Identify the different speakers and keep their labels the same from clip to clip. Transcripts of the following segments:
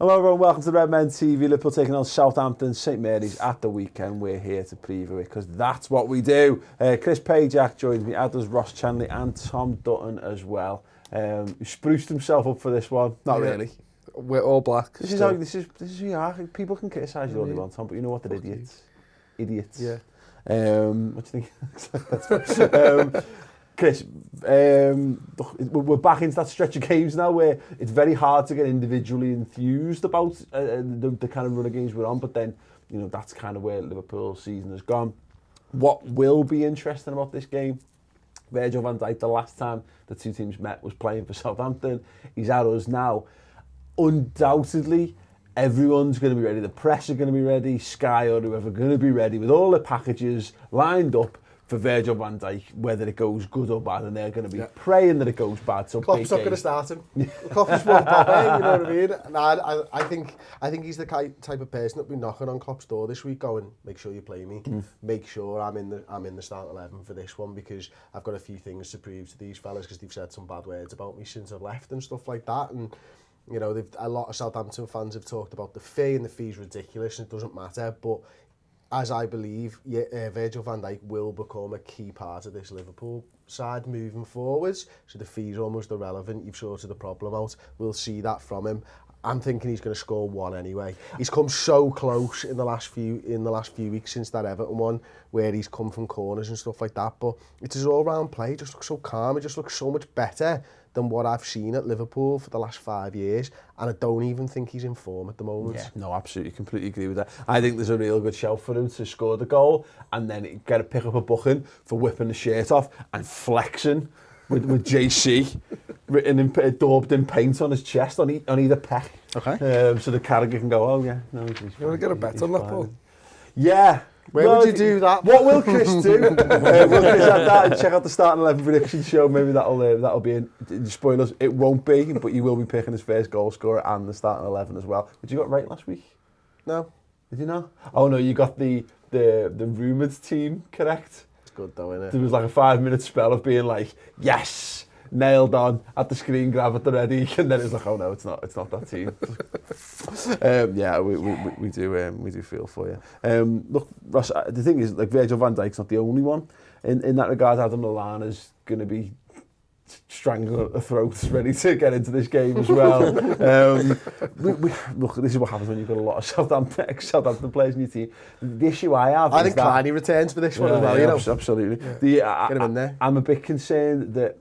Speaker 1: Hello everyone, welcome to Redmen TV. Liverpool taking on Southampton, St Mary's at the weekend. We're here to preview it because that's what we do. Chris Pajak joins me, as does Ross Chandley and Tom Dutton as well. He spruced himself up for this one. Not really.
Speaker 2: We're all black.
Speaker 1: This is who you are. People can criticise you all they want, Tom, but you know what? They're idiots. Idiots.
Speaker 2: Yeah.
Speaker 1: What do you think? Chris, we're back into that stretch of games now where it's very hard to get individually enthused about the kind of run of games we're on, but then, you know, that's kind of where Liverpool's season has gone. What will be interesting about this game, Virgil van Dijk, the last time the two teams met was playing for Southampton. He's at us now. Undoubtedly, everyone's going to be ready. The press are going to be ready. Sky or whoever are going to be ready with all the packages lined up for Virgil van Dijk, whether it goes good or bad, and they're going to be praying that it goes bad. So
Speaker 3: Klopp's not going to start him. Klopp's won't pop in, you know what I mean? No, I think he's the type of person that will be knocking on Klopp's door this week, going, make sure you play me, make sure I'm in the start 11 for this one, because I've got a few things to prove to these fellas, because they've said some bad words about me since I've left and stuff like that. And you know, a lot of Southampton fans have talked about the fee, and the fee's ridiculous and it doesn't matter, but as I believe, Virgil van Dijk will become a key part of this Liverpool side moving forwards. So the fee's almost irrelevant. You've sorted the problem out. We'll see that from him. I'm thinking he's going to score one anyway. He's come so close in the last few weeks since that Everton one, where he's come from corners and stuff like that. But it's his all-round play. It just looks so calm. It just looks so much better than what I've seen at Liverpool for the last 5 years, and I don't even think he's in form at the moment.
Speaker 1: Yeah, no, absolutely, completely agree with that. I think there's a real good shout for him to score the goal and then pick up a booking for whipping the shirt off and flexing with JC written in daubed in paint on his chest on either pec.
Speaker 2: Okay.
Speaker 1: So the Carragher can go, oh yeah, no, he's
Speaker 2: You want to get a bet on Liverpool?
Speaker 1: Yeah.
Speaker 3: Where would you do that?
Speaker 1: What will Chris do? Will Chris have that and check out the starting 11 prediction show? Maybe that'll be in. Spoilers, it won't be, but you will be picking his first goal scorer and the starting 11 as well. Which you got right last week?
Speaker 3: No.
Speaker 1: Did you know? Oh no, you got the rumoured team correct.
Speaker 3: It's good though, isn't it?
Speaker 1: There was like a 5-minute spell of being like, yes, nailed on, at the screen grab at the ready, and then it's like, oh no, it's not that team. Yeah, we do feel for you. Look, Ross, the thing is, like, Virgil van Dijk's not the only one in that regard. Adam Lallana's going to be strangling at throats, ready to get into this game as well. Look, this is what happens when you've got a lot of Southampton players in your team. The issue I have,
Speaker 3: I think Kleiny returns for this one as well. You know,
Speaker 1: absolutely.
Speaker 3: Yeah. Get him in there.
Speaker 1: I'm a bit concerned that.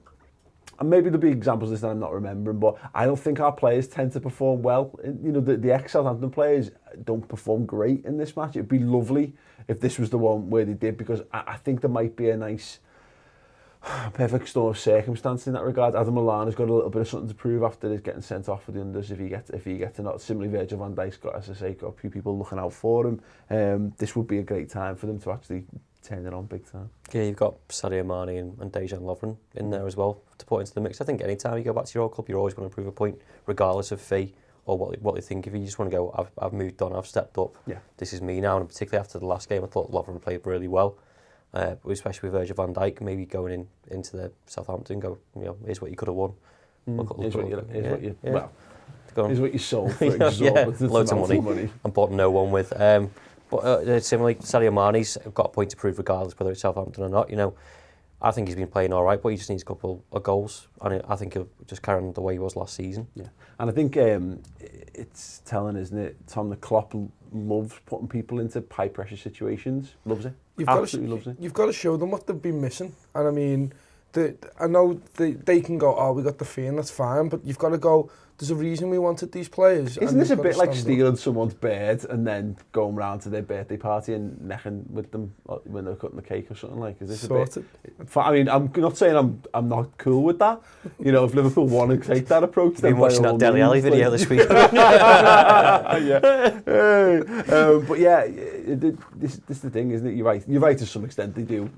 Speaker 1: And maybe there'll be examples of this that I'm not remembering, but I don't think our players tend to perform well. You know, the ex-Southampton players don't perform great in this match. It'd be lovely if this was the one where they did, because I think there might be a nice, perfect storm of circumstance in that regard. Adam Lallana's got a little bit of something to prove after his getting sent off for the unders. If he gets to not, similarly Virgil van Dijk's got, as I say, got a few people looking out for him. This would be a great time for them to actually turn it on big time.
Speaker 4: Yeah, you've got Sadio Mane and Dejan Lovren in there as well to put into the mix. I think any time you go back to your old club, you're always going to prove a point, regardless of fee or what they think of you. You just want to go, I've moved on, I've stepped up. Yeah. This is me now, and particularly after the last game, I thought Lovren played really well, especially with Virgil van Dijk, maybe going into the Southampton, go, you know, here's what you could have won.
Speaker 1: Here's what you sold for
Speaker 4: loads of money and bought no one with. But similarly, Sadio Mane's got a point to prove regardless whether it's Southampton or not. You know, I think he's been playing all right, but he just needs a couple of goals, and I think he'll just carry on the way he was last season.
Speaker 1: Yeah, and I think it's telling, isn't it, Tom, the Klopp loves putting people into high pressure situations. Loves it. Absolutely loves it.
Speaker 2: You've got to show them what they've been missing, and I mean, I know they can go, oh, we got the fee and that's fine, but you've got to go, there's a reason we wanted these players.
Speaker 1: Isn't this a bit like stealing someone's bird and then going round to their birthday party and necking with them when they're cutting the cake or something like? Is this
Speaker 2: sorted?
Speaker 1: I mean, I'm not saying I'm not cool with that. You know, if Liverpool want to take that approach,
Speaker 4: then been watching that Dele Alli video this week.
Speaker 1: But yeah, this is the thing, isn't it? You're right to some extent. They do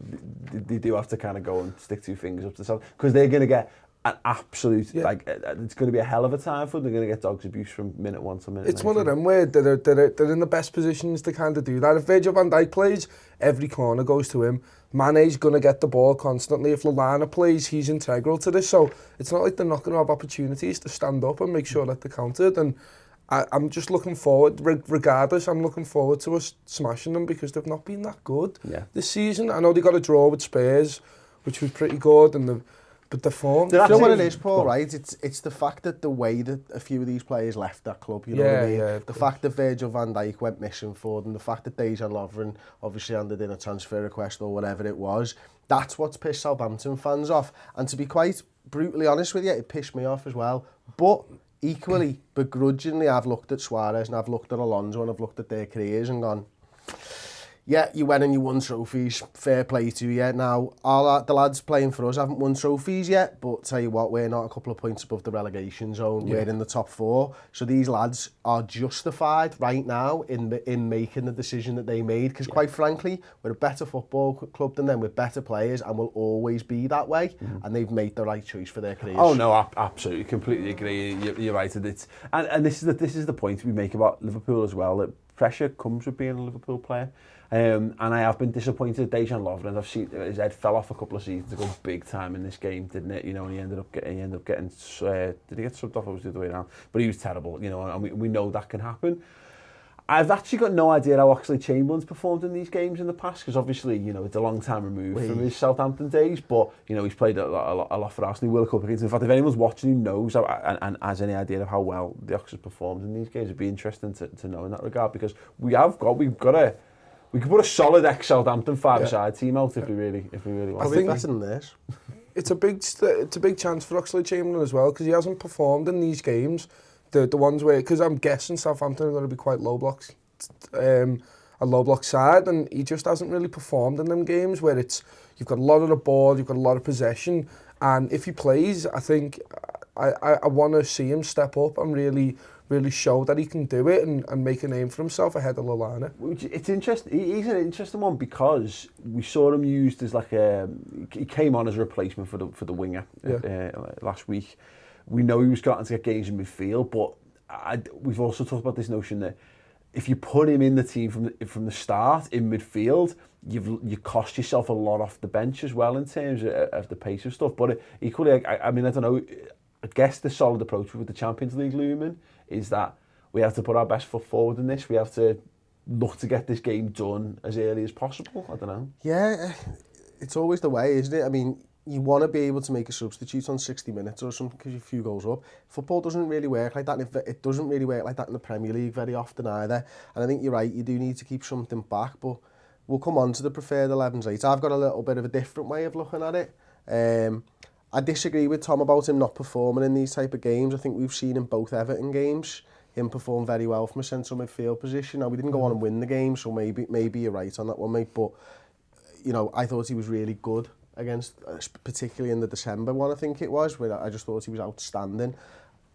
Speaker 1: have to kind of go and stick two fingers up to themselves, because they're going to get an absolute, it's going to be a hell of a time for them. They're going to get dogs abuse from minute 1 to minute 19.
Speaker 2: It's one of them where they're in the best positions to kind of do that. If Virgil van Dijk plays, every corner goes to him. Mane's going to get the ball constantly. If Lallana plays, he's integral to this. So it's not like they're not going to have opportunities to stand up and make sure that they're counted. And I'm just looking forward, regardless, I'm looking forward to us smashing them because they've not been that good this season. I know they got a draw with Spurs, which was pretty good, but the form...
Speaker 3: You know what it is, Paul, right? It's the fact that the way that a few of these players left that club, you know what I mean?
Speaker 2: Yeah,
Speaker 3: the fact that Virgil van Dijk went missing for them, the fact that Dejan Lovren obviously handed in a transfer request or whatever it was, that's what's pissed Southampton fans off. And to be quite brutally honest with you, it pissed me off as well. But equally, begrudgingly, I've looked at Suarez and I've looked at Alonso and I've looked at their careers and gone, yeah, you went and you won trophies, fair play to you. Now, the lads playing for us haven't won trophies yet, but tell you what, we're not a couple of points above the relegation zone. We're in the top 4. So these lads are justified right now in making the decision that they made, because quite frankly, we're a better football club than them, with better players, and will always be that way. And they've made the right choice for their careers.
Speaker 1: Oh no, absolutely, completely agree. You're right. And this is the point we make about Liverpool as well, that pressure comes with being a Liverpool player. And I have been disappointed. Dejan Lovren, I've seen his head fell off a couple of seasons ago, big time in this game, didn't it? You know, and he ended up getting. Did he get subbed off? Or was it the other way around? But he was terrible. You know, and we know that can happen. I've actually got no idea how Oxlade-Chamberlain's performed in these games in the past, because obviously, you know, it's a long time removed from his Southampton days, but, you know, he's played a lot for Arsenal. He will come against. In fact, if anyone's watching who knows and has any idea of how well the Oxlade performed in these games, it'd be interesting to know in that regard, because we could put a solid ex-Southampton five-a-side team out if we really want.
Speaker 3: I think better than this.
Speaker 2: It's a big chance for Oxlade-Chamberlain as well, because he hasn't performed in these games. The ones where, because I'm guessing Southampton are going to be quite low blocks, a low block side, and he just hasn't really performed in them games where you've got a lot of the ball, you've got a lot of possession, and if he plays, I think I want to see him step up and really show that he can do it and make a name for himself ahead of Lallana.
Speaker 1: It's interesting. He's an interesting one because we saw him used as he came on as a replacement for the winger last week. We know he was starting to get games in midfield, but we've also talked about this notion that if you put him in the team from the start in midfield, you cost yourself a lot off the bench as well in terms of the pace of stuff. But equally, I mean, I don't know. I guess the solid approach with the Champions League looming is that we have to put our best foot forward in this. We have to look to get this game done as early as possible. I don't know. Yeah,
Speaker 3: it's always the way, isn't it? I mean, you want to be able to make a substitute on 60 minutes or something because you're a few goals up. Football doesn't really work like that. It doesn't really work like that in the Premier League very often either. And I think you're right, you do need to keep something back, but we'll come on to the preferred 11s later. I've got a little bit of a different way of looking at it. I disagree with Tom about him not performing in these type of games. I think we've seen in both Everton games him perform very well from a central midfield position. Now, we didn't go on and win the game, so maybe you're right on that one, mate. But, you know, I thought he was really good against, particularly in the December one, I think it was, where I just thought he was outstanding.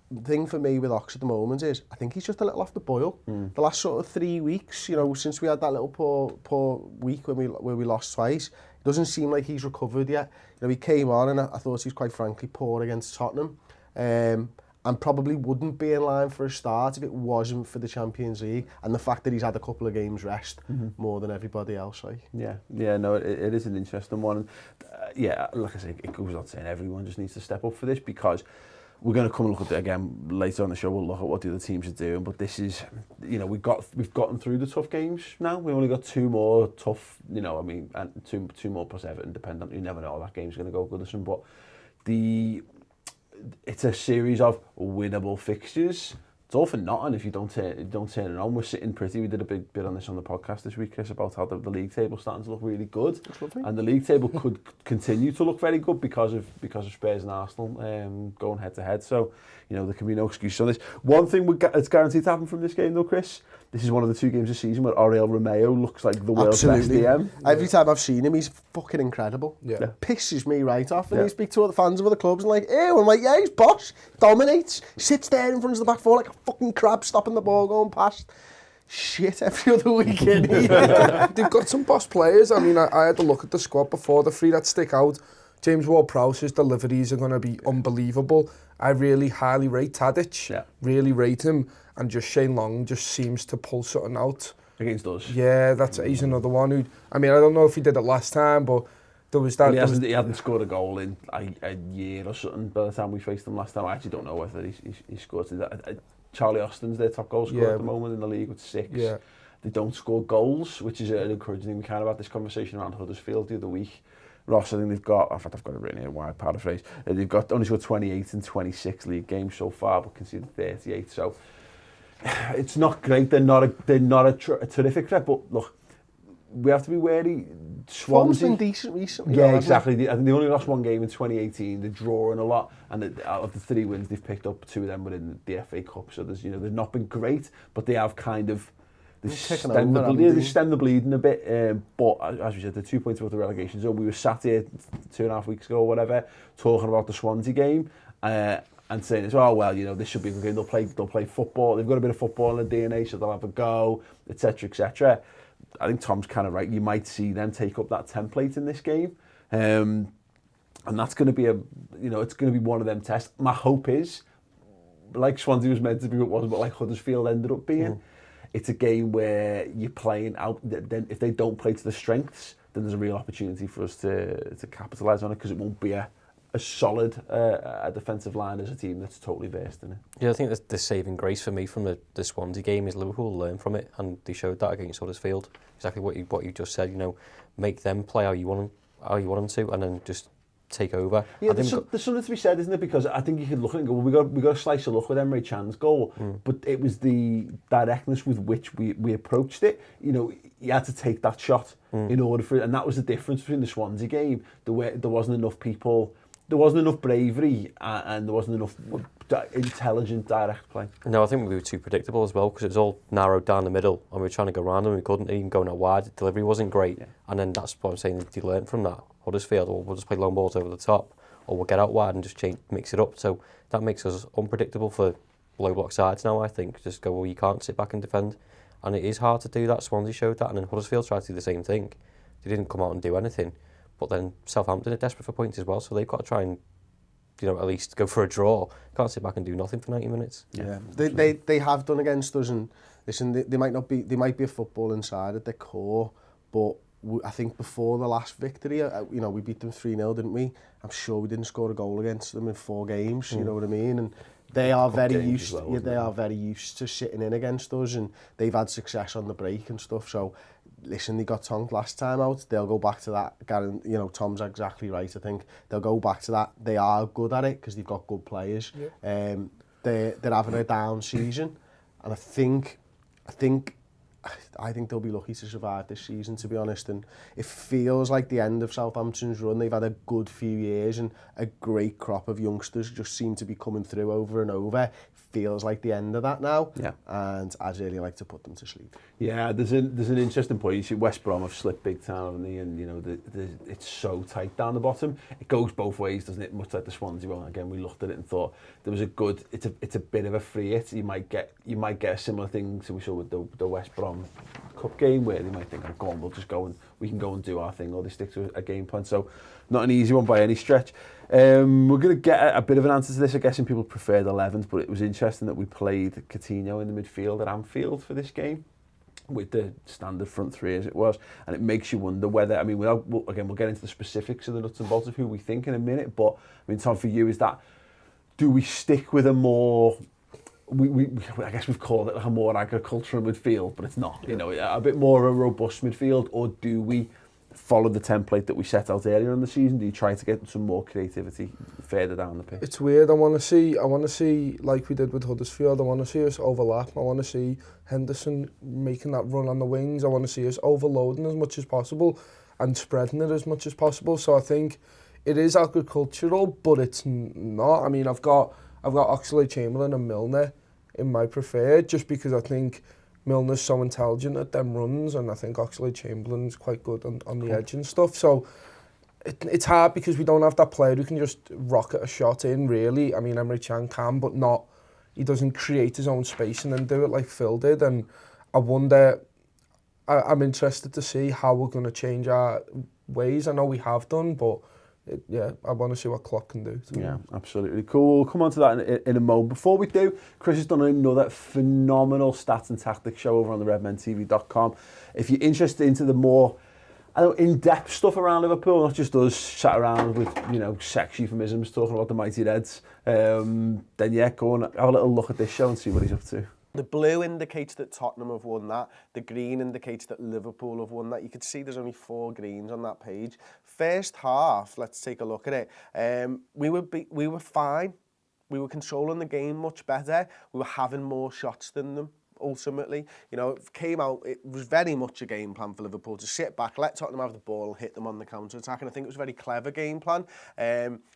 Speaker 3: The thing for me with Ox at the moment is I think he's just a little off the boil. The last sort of 3 weeks, you know, since we had that little poor week where we lost twice, it doesn't seem like he's recovered yet. You know, he came on and I thought he was quite frankly poor against Tottenham, and probably wouldn't be in line for a start if it wasn't for the Champions League and the fact that he's had a couple of games rest more than everybody else. Like.
Speaker 1: Yeah, no, it is an interesting one. Yeah, like I say, it goes without saying everyone just needs to step up for this, because we're going to come and look at it again later on the show. We'll look at what the other teams are doing, but this is, you know, we've gotten through the tough games now. We've only got 2 more tough, you know, I mean, and two more plus Everton, dependent. You never know how that game's going to go, Goodison, but it's a series of winnable fixtures. It's all for nothing if you don't turn it on. We're sitting pretty. We did a big bit on this on the podcast this week, Chris, about how the league table's starting to look really good. And the league table could continue to look very good because of Spurs and Arsenal going head to head. So, you know, there can be no excuse on this. One thing it's guaranteed to happen from this game though, Chris, this is one of the 2 games this season where Oriol Romeo looks like the world's best DM.
Speaker 3: Every time I've seen him, he's fucking incredible. Yeah. Pisses me right off. And you speak to other fans of other clubs and like, ew, I'm like, yeah, he's boss, dominates, sits there in front of the back four like a fucking crab stopping the ball going past. Shit every other weekend.
Speaker 2: They've got some boss players. I mean, I had a look at the squad before. The 3 that stick out, James Ward-Prowse's deliveries are going to be unbelievable. I really highly rate Tadic, really rate him, and just Shane Long just seems to pull something out.
Speaker 1: Against us?
Speaker 2: Yeah, he's another one who, I mean, I don't know if he did it last time, but there was that...
Speaker 1: He hadn't scored a goal in a year or something by the time we faced him last time. I actually don't know whether he scored. Charlie Austin's their top goal scorer at the moment in the league with 6.
Speaker 2: Yeah.
Speaker 1: They don't score goals, which is an encouraging thing. We kind of had this conversation around Huddersfield the other week. Ross, I think they've got, in fact I've got it written here, why I paraphrase, they've got only scored 28 in 26 league games so far, but conceded 38. So it's not great. They're not a terrific threat, but look, we have to be wary.
Speaker 3: Form's
Speaker 1: Swansea
Speaker 3: been decent recently.
Speaker 1: Yeah, exactly. I think they only lost one game in 2018. They're drawing a lot, and out of the 3 wins they've picked up, 2 of them were in the FA Cup. So there's, they've not been great, but they have kind of they've stemmed the bleeding a bit. But as we said, they're 2 points above the relegation zone. We were sat here 2.5 weeks ago or whatever, talking about the Swansea game. And saying as well, this should be a good game. They'll play football. They've got a bit of football in their DNA, so they'll have a go, etc., etc. I think Tom's kind of right. You might see them take up that template in this game, and that's going to be it's going to be one of them tests. My hope is, like Swansea was meant to be, it wasn't, but like Huddersfield ended up being. It's a game where you're playing out. Then if they don't play to the strengths, then there's a real opportunity for us to capitalise on it, because it won't be a solid a defensive line as a team that's totally versed in it.
Speaker 4: Yeah, I think the saving grace for me from the Swansea game is Liverpool learn from it, and they showed that against Huddersfield. Exactly what you just said. Make them play how you want them to, and then just take over.
Speaker 1: Yeah, there's something to be said, isn't it? Because I think you could look at it and go, well, we got a slice of luck with Emre Can's goal, but it was the directness with which we approached it. You had to take that shot in order for it, and that was the difference between the Swansea game. There wasn't enough people. There wasn't enough bravery and there wasn't enough intelligent direct play.
Speaker 4: No, I think we were too predictable as well, because it was all narrowed down the middle and we were trying to go around them. We couldn't even go out wide. The delivery wasn't great. Yeah. And then that's what I'm saying, they learned from that. Huddersfield, or we'll just play long balls over the top, or we'll get out wide and just mix it up. So that makes us unpredictable for low block sides now, I think. Just go, well, you can't sit back and defend. And it is hard to do that. Swansea showed that, and then Huddersfield tried to do the same thing. They didn't come out and do anything. But then Southampton are desperate for points as well, so they've got to try and, at least go for a draw. Can't sit back and do nothing for 90 minutes.
Speaker 3: Yeah, they have done against us, and listen, they might be a football inside at their core, but I think before the last victory, we beat them 3-0, didn't we? I'm sure we didn't score a goal against them in 4 games. You know what I mean? And they are very used. They are very used to sitting in against us, and they've had success on the break and stuff. So. Listen, they got tonked last time out. They'll go back to that. Tom's exactly right. I think they'll go back to that. They are good at it because they've got good players. Yeah. They're having a down season, and I think they'll be lucky to survive this season, to be honest. And it feels like the end of Southampton's run. They've had a good few years, and a great crop of youngsters just seem to be coming through over and over. Feels like the end of that now, and I'd really like to put them to sleep.
Speaker 1: Yeah, there's an interesting point. You see, West Brom have slipped big time, haven't they? And it's so tight down the bottom. It goes both ways, doesn't it? Much like the Swansea one. Again, we looked at it and thought there was it's a bit of a free hit. You might get a similar thing to we saw with the West Brom Cup game, where they might think, oh, go on, we'll just go and we can go and do our thing, or they stick to a game plan. So not an easy one by any stretch. We're going to get a bit of an answer to this. I guess people preferred 11th, but it was interesting that we played Coutinho in the midfield at Anfield for this game, with the standard front three as it was, and it makes you wonder whether, we'll get into the specifics of the nuts and bolts of who we think in a minute, but Tom, for you, do we stick with a more, I guess we've called it like a more agricultural midfield, but it's not, a bit more of a robust midfield, or do we follow the template that we set out earlier in the season? Do you try to get some more creativity further down the pitch?
Speaker 2: It's weird. I want to see like we did with Huddersfield. I want to see us overlap. I want to see Henderson making that run on the wings. I want to see us overloading as much as possible and spreading it as much as possible. So I think it is agricultural, but it's not. I've got Oxlade-Chamberlain and Milner in my preferred, just because I think Milner's so intelligent at them runs, and I think Oxlade-Chamberlain's quite good on the edge and stuff. So it's hard because we don't have that player who can just rocket a shot in, really. Emre Can can, but not. He doesn't create his own space and then do it like Phil did. And I wonder, I'm interested to see how we're going to change our ways. I know we have done, but I want to see what Klopp can do.
Speaker 1: Yeah, absolutely. Cool. We'll come on to that in a moment. Before we do, Chris has done another phenomenal stats and tactics show over on the redmentv.com. If you're interested into the more, I know, in-depth stuff around Liverpool, not just us sat around with, you know, sex euphemisms talking about the mighty Reds, then yeah, go and have a little look at this show and see what he's up to.
Speaker 3: The blue indicates that Tottenham have won that. The green indicates that Liverpool have won that. You can see there's only 4 greens on that page. First half, let's take a look at it. We were fine. We were controlling the game much better. We were having more shots than them. Ultimately, you know, it came out, it was very much a game plan for Liverpool to sit back, let Tottenham have the ball, hit them on the counter-attack, and I think it was a very clever game plan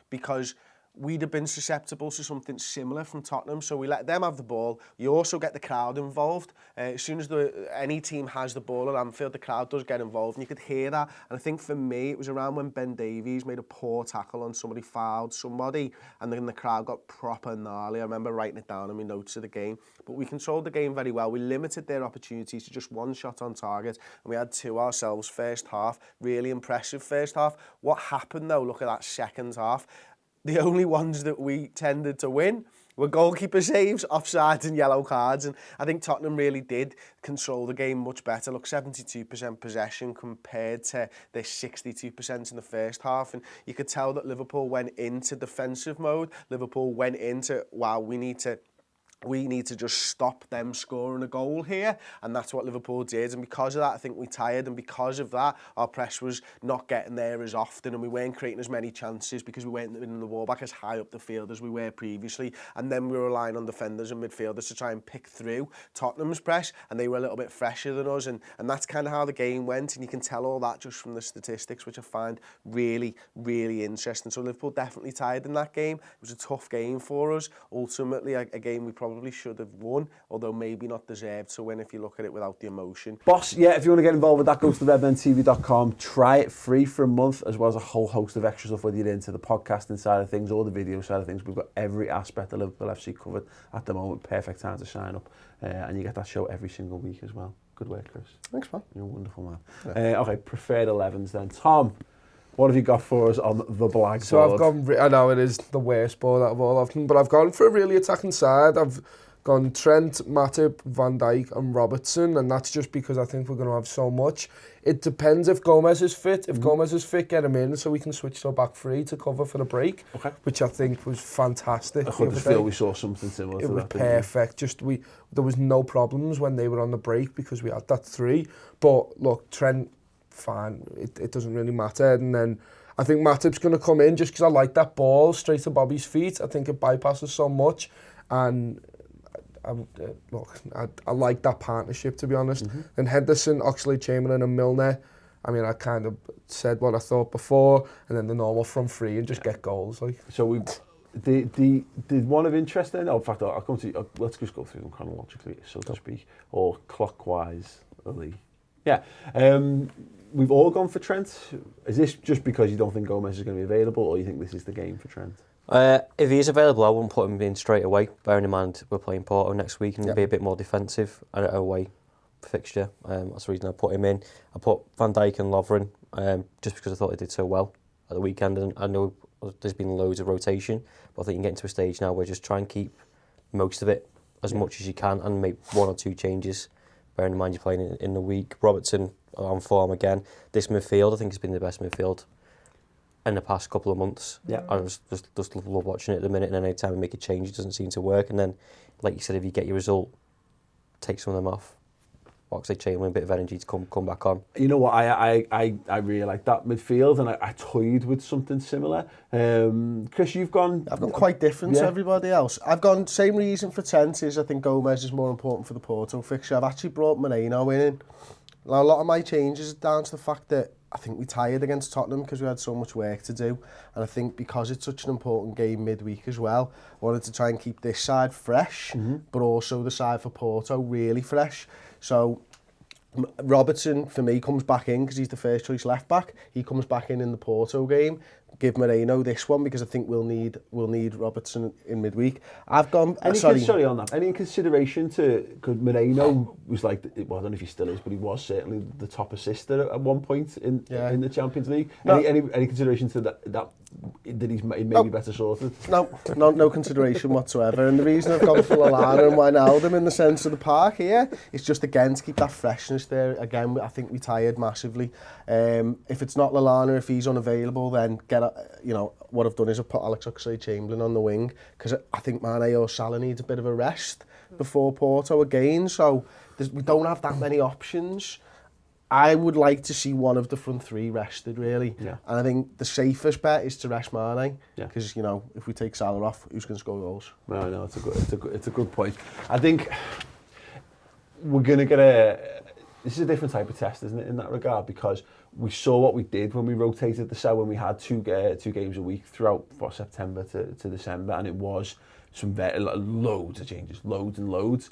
Speaker 3: because we'd have been susceptible to something similar from Tottenham, so we let them have the ball. You also get the crowd involved. As soon as any team has the ball at Anfield, the crowd does get involved, and you could hear that. And I think for me, it was around when Ben Davies made a poor tackle on somebody, fouled somebody, and then the crowd got proper gnarly. I remember writing it down in my notes of the game. But we controlled the game very well. We limited their opportunities to just 1 shot on target, and we had 2 ourselves first half. Really impressive first half. What happened, though, look at that second half. The only ones that we tended to win were goalkeeper saves, offsides and yellow cards. And I think Tottenham really did control the game much better. Look, 72% possession compared to their 62% in the first half. And you could tell that Liverpool went into defensive mode. Liverpool went into, wow, we need to just stop them scoring a goal here, and that's what Liverpool did. And because of that, I think we tired, and because of that, our press was not getting there as often, and we weren't creating as many chances because we weren't winning the ball back as high up the field as we were previously. And then we were relying on defenders and midfielders to try and pick through Tottenham's press, and they were a little bit fresher than us, and that's kind of how the game went. And you can tell all that just from the statistics, which I find really, really interesting. So Liverpool definitely tired in that game. It was a tough game for us. Ultimately, a game we probably should have won, although maybe not deserved to win if you look at it without the emotion.
Speaker 1: Boss, yeah, if you want to get involved with that, go to redmentv.com. Try it free for a month, as well as a whole host of extra stuff, whether you're into the podcasting side of things or the video side of things. We've got every aspect of Liverpool FC covered at the moment. Perfect time to sign up. And you get that show every single week as well. Good work, Chris.
Speaker 3: Thanks, man.
Speaker 1: You're a wonderful man.
Speaker 3: Yeah.
Speaker 1: Okay, preferred 11s then. Tom, what have you got for us on the blackboard?
Speaker 2: So I've gone, I know it is the worst board out of all of them, but I've gone for a really attacking side. I've gone Trent, Matip, Van Dijk and Robertson, and that's just because I think we're going to have so much. It depends if Gomez is fit. If Gomez is fit, get him in so we can switch to a back three to cover for the break, which I think was fantastic.
Speaker 1: I could feel we saw something similar to that.
Speaker 2: It was perfect. Just there was no problems when they were on the break because we had that 3. But look, Trent, fine. It doesn't really matter. And then I think Matip's going to come in just because I like that ball straight to Bobby's feet. I think it bypasses so much, and I like that partnership, to be honest. And Henderson, Oxlade-Chamberlain and Milner, I mean, I kind of said what I thought before, and then the normal from free and just get goals. Like. So
Speaker 1: we, the one of interest then, in fact, I'll come to you, let's just go through them chronologically, so to speak, or clockwise. Yeah, we've all gone for Trent. Is this just because you don't think Gomez is going to be available, or you think this is the game for Trent?
Speaker 4: If he is available, I wouldn't put him in straight away, bearing in mind we're playing Porto next week and it'll be a bit more defensive and an away fixture. That's the reason I put him in. I put Van Dijk and Lovren just because I thought they did so well at the weekend, and I know there's been loads of rotation, but I think you can get into a stage now where just try and keep most of it as much as you can and make 1 or 2 changes, bearing in mind you're playing in the week. Robertson on form again. This midfield I think has been the best midfield in the past couple of months. Yeah. I just love watching it at the minute, and then any time I make a change it doesn't seem to work, and then like you said, if you get your result, take some of them off. Oxlade-Chamberlain, a bit of energy to come back on.
Speaker 1: You know what, I really like that midfield, and I toyed with something similar. Chris, I've gone
Speaker 3: quite different to everybody else. I've gone same reason for Trent is I think Gomez is more important for the Porto fixture. I've actually brought Moreno in. Now, a lot of my changes are down to the fact that I think we tired against Tottenham because we had so much work to do, and I think because it's such an important game midweek as well, I wanted to try and keep this side fresh, but also the side for Porto really fresh. So Robertson, for me, comes back in because he's the first choice left back. He comes back in the Porto game. give Moreno this one because I think we'll need Robertson in midweek. I've gone.
Speaker 1: Sorry on that. Any consideration to because Moreno was like, well, I don't know if he still is, but he was certainly the top assister at one point in the Champions League. No. Any consideration to that he's maybe better sorted?
Speaker 3: No consideration whatsoever. And the reason I've gone for Lallana and Wijnaldum in the centre of the park here is just again to keep that freshness there. Again, I think we tired massively. If it's not Lallana, if he's unavailable, then what I've done is I've put Alex Oxlade-Chamberlain on the wing because I think Mane or Salah needs a bit of a rest before Porto again. So we don't have that many options. I would like to see one of the front three rested, really. Yeah. And I think the safest bet is to rest Mane. Because, if we take Salah off, who's going to score goals?
Speaker 1: No, it's a good point. I think we're going to get this is a different type of test, isn't it, in that regard? Because we saw what we did when we rotated the cell, when we had two games a week throughout September to December, and it was some loads of changes, loads and loads.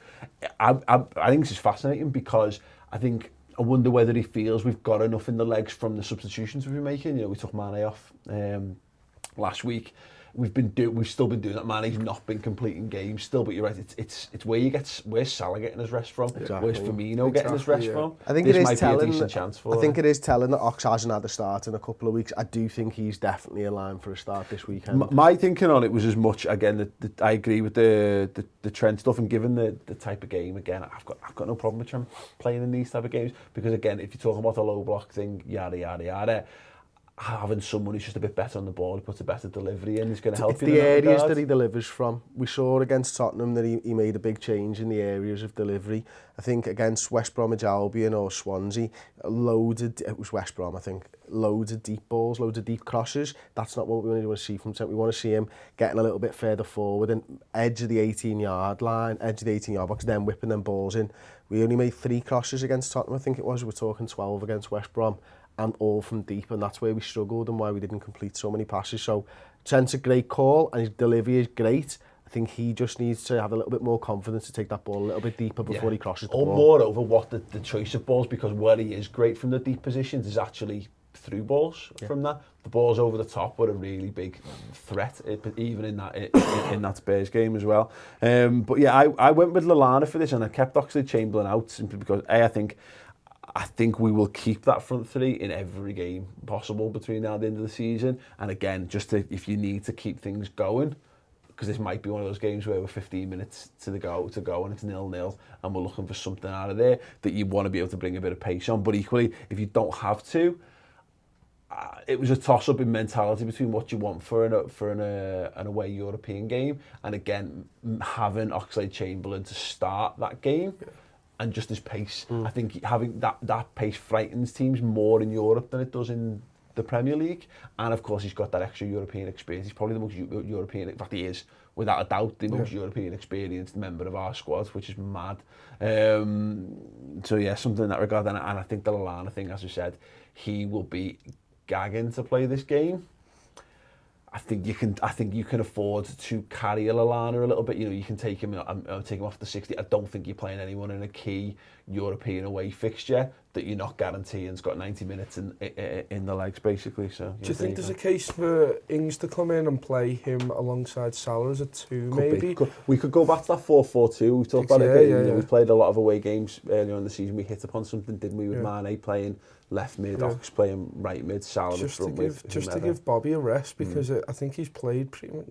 Speaker 1: I think this is fascinating because I wonder whether he feels we've got enough in the legs from the substitutions we've been making. We took Mane off last week. We've still been doing that. Mane's not been completing games still, but you're right. It's where's Salah getting his rest from? Exactly. Where's Firmino getting his rest from?
Speaker 3: I think this might be a decent chance for him. I think it is telling that Ox hasn't had a start in a couple of weeks. I do think he's definitely in line for a start this weekend.
Speaker 1: My thinking on it was as much again. I agree with the Trent stuff, and given the type of game again, I've got no problem with him playing in these type of games because again, if you're talking about a low block thing, yada yada yada. Having someone who's just a bit better on the ball, who puts a better delivery in, is going to help you.
Speaker 3: The areas that he delivers from. We saw against Tottenham that he made a big change in the areas of delivery. I think against West Bromwich Albion or Swansea, it was West Brom, I think, loads of deep balls, loads of deep crosses. That's not what we want to see from him. We want to see him getting a little bit further forward and edge of the 18-yard line, edge of the 18-yard box, then whipping them balls in. We only made 3 crosses against Tottenham, I think it was. We're talking 12 against West Brom. And all from deep, and that's where we struggled and why we didn't complete so many passes. So Trent's a great call and his delivery is great. I think he just needs to have a little bit more confidence to take that ball a little bit deeper before he crosses the ball.
Speaker 1: Or moreover, what the choice of balls, because where he is great from the deep positions is actually through balls from that. The balls over the top were a really big threat, even in that Spurs game as well. But yeah, I went with Lallana for this and I kept Oxlade-Chamberlain out simply because I think we will keep that front three in every game possible between now and the end of the season. And again, if you need to keep things going, because this might be one of those games where we're 15 minutes to go and it's 0-0 and we're looking for something out of there that you want to be able to bring a bit of pace on. But equally, if you don't have to, it was a toss-up in mentality between what you want for an away European game. And again, having Oxlade-Chamberlain to start that game, and just his pace. I think having that pace frightens teams more in Europe than it does in the Premier League. And of course, he's got that extra European experience. He's probably the most European, in fact, he is, without a doubt, the most European experienced member of our squad, which is mad. So yeah, something in that regard. And I think the Lallana thing, as we said, he will be gagging to play this game. I think you can afford to carry a Lallana a little bit. You can take him off the 60. I don't think you're playing anyone in a key European away fixture that you're not guaranteeing's got 90 minutes in the legs, basically. So
Speaker 2: do you think there's a case for Ings to come in and play him alongside Salah as a 2, maybe?
Speaker 1: We could go back to that 4-4-2. We've talked about it. We played a lot of away games earlier in the season. We hit upon something, didn't we, with Mane playing left mid, Ox playing right mid, Salah in front with
Speaker 2: just to give Bobby a rest, because I think he's played pretty much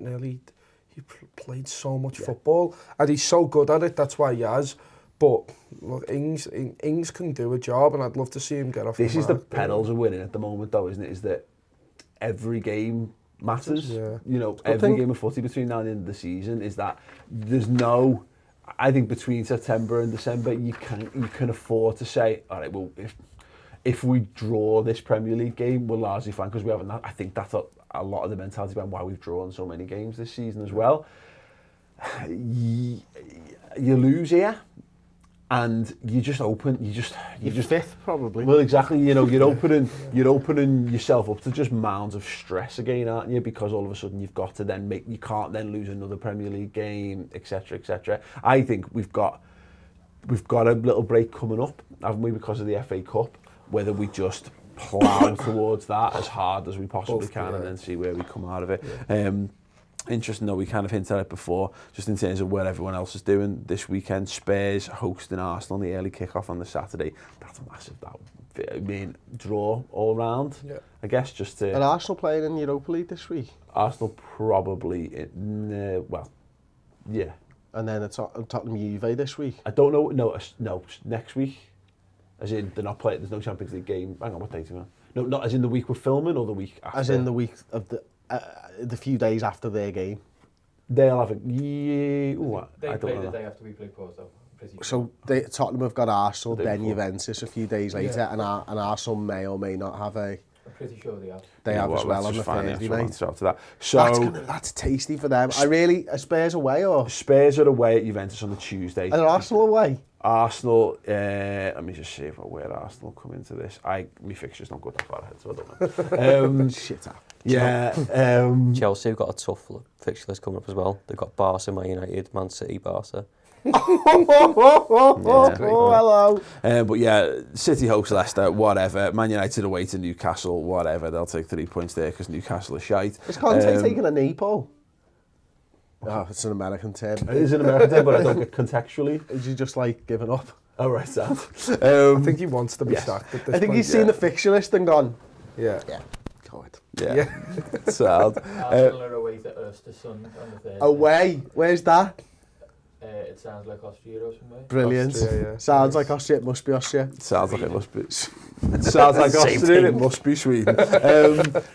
Speaker 2: he played so much football and he's so good at it, that's why he has. But look, Ings can do a job and I'd love to see him get off
Speaker 1: the mark. This is the perils of winning at the moment though, isn't it? Is that every game matters. Every game of footy between now and the end of the season is that there's no... I think between September and December you can afford to say, all right, well, if we draw this Premier League game, we're largely fine because we haven't. I think that's a lot of the mentality behind why we've drawn so many games this season as well. You lose here, and you just
Speaker 3: fifth probably.
Speaker 1: Well, exactly. You're opening yourself up to just mounds of stress again, aren't you? Because all of a sudden you've got to then you can't then lose another Premier League game, etc., etc. I think we've got a little break coming up, haven't we? Because of the FA Cup. Whether we just plough towards that as hard as we possibly
Speaker 2: Both,
Speaker 1: can,
Speaker 2: yeah.
Speaker 1: and then see where we come out of it.
Speaker 2: Yeah.
Speaker 1: Interesting though, we kind of hinted at it before, just in terms of where everyone else is doing this weekend. Spurs hosting Arsenal on the early kick-off on the Saturday. That's a massive, draw all round, I guess, just to...
Speaker 3: Are Arsenal playing in Europa League this week?
Speaker 1: Arsenal probably, yeah.
Speaker 3: And then it's Tottenham Juve this week?
Speaker 1: I don't know, no, next week. As in, they're not playing, there's no Champions League game. Hang on, what date are we on? No, not as in the week we're filming or the week after?
Speaker 3: As in the week of the few days after their game.
Speaker 1: They'll have a... Yeah,
Speaker 5: They
Speaker 1: I don't
Speaker 5: play
Speaker 1: know
Speaker 5: the
Speaker 1: that.
Speaker 5: day after we play Porto.
Speaker 3: So Tottenham have got Arsenal,
Speaker 1: The day
Speaker 3: then
Speaker 1: before.
Speaker 3: Juventus a few days later, and Arsenal may or may not have a...
Speaker 5: I'm pretty sure they have.
Speaker 3: They have as well
Speaker 1: let's
Speaker 3: on the
Speaker 1: just find the
Speaker 3: Thursday,
Speaker 1: actual
Speaker 3: mate.
Speaker 1: answer after that. So,
Speaker 3: That's tasty for them. Are Spurs away or...
Speaker 1: Spurs are away at Juventus on the Tuesday.
Speaker 3: Are Arsenal away?
Speaker 1: Arsenal, let me just see where Arsenal come into this. My fixture's not good that far ahead, so I don't know.
Speaker 3: Shit up.
Speaker 1: Yeah.
Speaker 4: Chelsea have got a tough fixture list coming up as well. They've got Barca, Man United, Man City, Barca.
Speaker 3: Oh, hello.
Speaker 1: But yeah, City hosts Leicester, whatever. Man United away to Newcastle, whatever. They'll take 3 points there because Newcastle is shite.
Speaker 3: Is Conte taking a knee, Paul? Oh, it's an American term.
Speaker 1: It is an American term, but I don't get contextually.
Speaker 3: Is he just like giving up?
Speaker 1: Oh, right, sad.
Speaker 2: I think he wants to be
Speaker 1: yes.
Speaker 2: sacked at this
Speaker 3: I think
Speaker 2: point.
Speaker 3: he's seen the fixture list and gone,
Speaker 2: Yeah.
Speaker 3: yeah, God.
Speaker 1: Yeah. Sad.
Speaker 5: Arsenal are away to Östersund on the Thursday.
Speaker 3: Away? Where's that?
Speaker 5: It sounds like Austria or somewhere.
Speaker 3: Brilliant.
Speaker 2: Austria, yeah.
Speaker 3: Sounds like Austria, it must be Austria.
Speaker 1: Sounds like it must be. It sounds like Austria, it must be Sweden.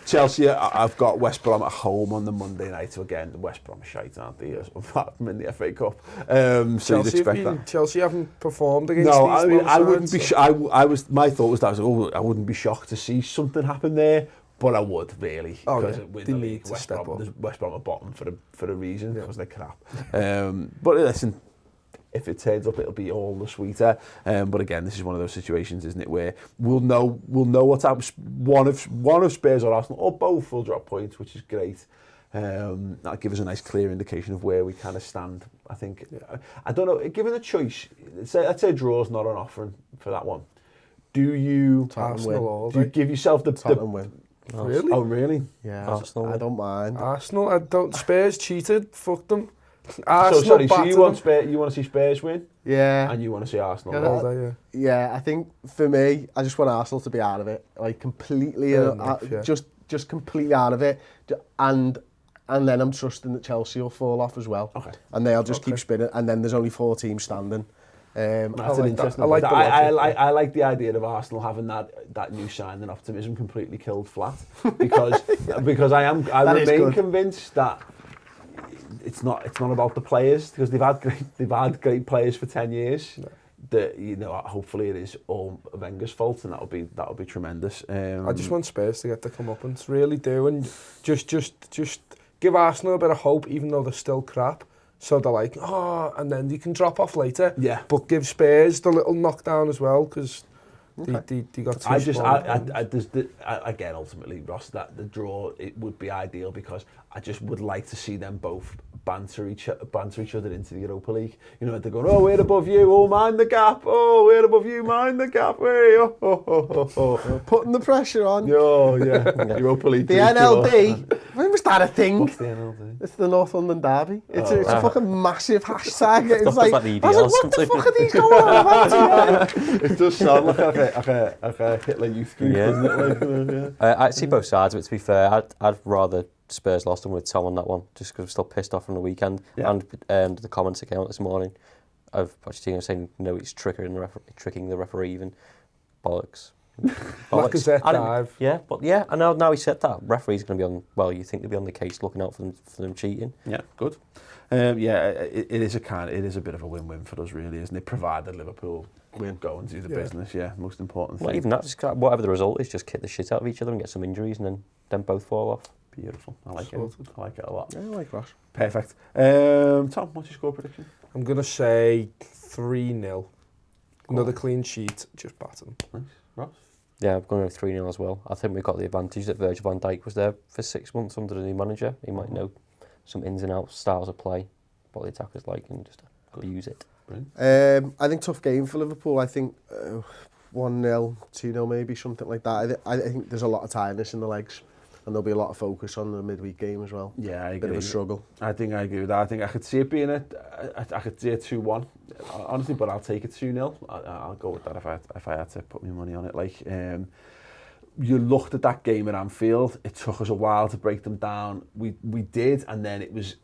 Speaker 1: Chelsea, I've got West Brom at home on the Monday night. So again, the West Brom are shite, aren't they? Apart from in the FA Cup. So you'd expect that.
Speaker 2: Chelsea haven't performed against
Speaker 1: No,
Speaker 2: these
Speaker 1: I mean,
Speaker 2: small
Speaker 1: I wouldn't be.
Speaker 2: sides,
Speaker 1: My thought was that I wouldn't be shocked to see something happen there, but I would really.
Speaker 2: Oh,
Speaker 1: because
Speaker 2: yeah.
Speaker 1: with
Speaker 2: They
Speaker 1: the
Speaker 2: need
Speaker 1: league,
Speaker 2: to step up.
Speaker 1: West Brom are bottom for a reason,
Speaker 2: Yeah.
Speaker 1: because they're crap. But listen, if it turns up, it'll be all the sweeter. But again, this is one of those situations, isn't it, where we'll know what's happened. One of Spurs or Arsenal, or both, will drop points, which is great. That'll give us a nice clear indication of where we kind of stand, I think. Yeah. I don't know, given a choice, let's say draw's not an offer for that one. Do you
Speaker 2: Arsenal all
Speaker 1: do you
Speaker 2: day.
Speaker 1: give yourself the
Speaker 3: Tottenham win.
Speaker 2: Really?
Speaker 1: Oh, really?
Speaker 3: Yeah,
Speaker 4: Arsenal.
Speaker 3: I don't mind.
Speaker 2: Arsenal, I don't. Spurs cheated. Fuck them. Arsenal
Speaker 1: So you
Speaker 2: battered
Speaker 1: want
Speaker 2: them.
Speaker 1: you want to see Spurs win,
Speaker 3: Yeah.
Speaker 1: and you want to see Arsenal
Speaker 3: Yeah.
Speaker 1: win.
Speaker 2: All day, yeah.
Speaker 3: Yeah, I think for me, I just want Arsenal to be out of it, like completely,
Speaker 2: Fair enough, yeah.
Speaker 3: just completely out of it, and then I'm trusting that Chelsea will fall off as well,
Speaker 1: Okay.
Speaker 3: and they'll just keep spinning, and then there's only 4 teams standing.
Speaker 1: That's
Speaker 2: I
Speaker 1: an
Speaker 2: like
Speaker 1: interesting.
Speaker 2: that. I like
Speaker 1: point.
Speaker 2: the logic,
Speaker 1: I like the idea of Arsenal having that new signing optimism completely killed flat, because I
Speaker 3: That is
Speaker 1: remain
Speaker 3: good.
Speaker 1: convinced that it's not about the players, because they've had great players for 10 years.
Speaker 2: No.
Speaker 1: That, you know, hopefully it is all Wenger's fault, and that'll be tremendous.
Speaker 2: I just want Spurs to get the comeuppance, really do, and just give Arsenal a bit of hope, even though they're still crap. So they're like, oh, and then you can drop off later.
Speaker 1: Yeah.
Speaker 2: But give Spurs the little knockdown as well, because they got two
Speaker 1: again, ultimately, Ross, that the draw, it would be ideal, because I just would like to see them both banter each other into the Europa League. You know, they're going, oh, we're above you, oh, mind the gap. Oh, we're above you, mind the gap. Hey, oh.
Speaker 3: Putting the pressure on.
Speaker 1: Oh, yeah. Europa League.
Speaker 3: The NLD, when was that a thing?
Speaker 1: What's the NLD?
Speaker 3: It's the North London Derby. It's a fucking massive hashtag. It's
Speaker 4: It's
Speaker 3: like,
Speaker 4: like the
Speaker 3: I was like,
Speaker 4: EDL
Speaker 3: what the
Speaker 4: something.
Speaker 3: fuck are these going on about here?
Speaker 1: It does sound like a Hitler youth group,
Speaker 4: Yeah.
Speaker 1: doesn't it? Like,
Speaker 4: I see both sides of it, to be fair. I'd rather Spurs lost them with Tom on that one, just because I'm still pissed off from the weekend.
Speaker 1: Yeah.
Speaker 4: And the comments that came out this morning of Pochettino saying, no, he's tricking the referee, even. Bollocks.
Speaker 2: Lacazette
Speaker 4: I don't-
Speaker 2: dive.
Speaker 4: Yeah, but yeah, I know now he said that. Referee's going to be on, well, you think they'll be on the case looking out for them cheating.
Speaker 1: Yeah, good. It is a bit of a win-win for us, really, isn't it? Provided Liverpool go and do the business. Yeah, most important thing.
Speaker 4: Well, even that, just whatever the result is, just kick the shit out of each other and get some injuries, and then both fall off.
Speaker 1: Beautiful. I like it. I like it a lot.
Speaker 3: Yeah, I like Ross.
Speaker 1: Perfect. Tom, what's your score prediction?
Speaker 2: I'm going to say 3-0. Another clean sheet, just batter them.
Speaker 1: Nice. Ross?
Speaker 4: Yeah, I'm going to 3-0 as well. I think we've got the advantage that Virgil van Dijk was there for 6 months under the new manager. He might know some ins and outs, styles of play, what the attackers like, and just abuse it.
Speaker 3: I think tough game for Liverpool. I think 1-0, 2-0 maybe, something like that. I think there's a lot of tiredness in the legs, and there'll be a lot of focus on the midweek game as well.
Speaker 1: Yeah, I agree.
Speaker 3: Bit of a struggle.
Speaker 1: I think I agree with that. I think I could see it being I could see it 2-1, honestly, but I'll take it 2-0. I'll go with that if I had to put my money on it. Like, you looked at that game at Anfield. It took us a while to break them down. We did, and then it was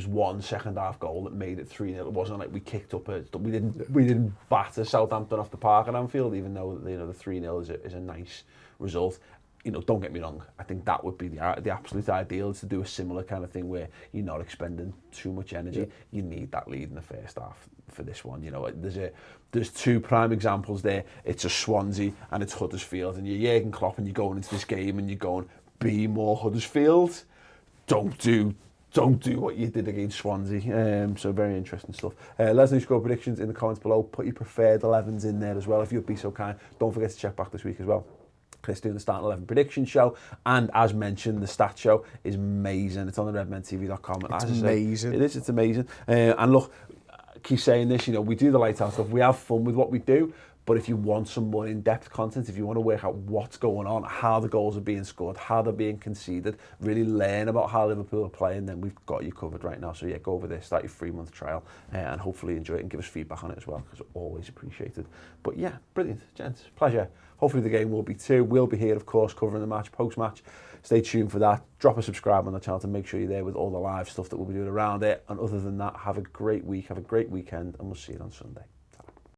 Speaker 1: one second half goal that made it 3-0. It wasn't like we kicked up we didn't batter Southampton off the park at Anfield, even though the 3-0 is a nice result. Don't get me wrong. I think that would be the absolute ideal, is to do a similar kind of thing where you're not expending too much energy. Yeah. You need that lead in the first half for this one. There's two prime examples there. It's a Swansea and it's Huddersfield, and you're Jurgen Klopp and you're going into this game and you're going, be more Huddersfield. Don't do what you did against Swansea. So very interesting stuff. Let us know your score predictions in the comments below. Put your preferred 11s in there as well, if you'd be so kind. Don't forget to check back this week as well. Chris doing the starting 11 prediction show, and as mentioned, the stat show is amazing. It's on the redmentv.com.
Speaker 3: It's amazing.
Speaker 1: It's amazing. And look, I keep saying this, we do the Lighthouse stuff. We have fun with what we do, but if you want some more in-depth content, if you want to work out what's going on, how the goals are being scored, how they're being conceded, really learn about how Liverpool are playing, then we've got you covered right now. So yeah, go over there, start your 3-month trial, and hopefully enjoy it and give us feedback on it as well, because it's always appreciated. But yeah, brilliant, gents, pleasure. Hopefully the game will be too. We'll be here, of course, covering the match, post-match. Stay tuned for that. Drop a subscribe on the channel to make sure you're there with all the live stuff that we'll be doing around it. And other than that, have a great week, have a great weekend, and we'll see you on Sunday.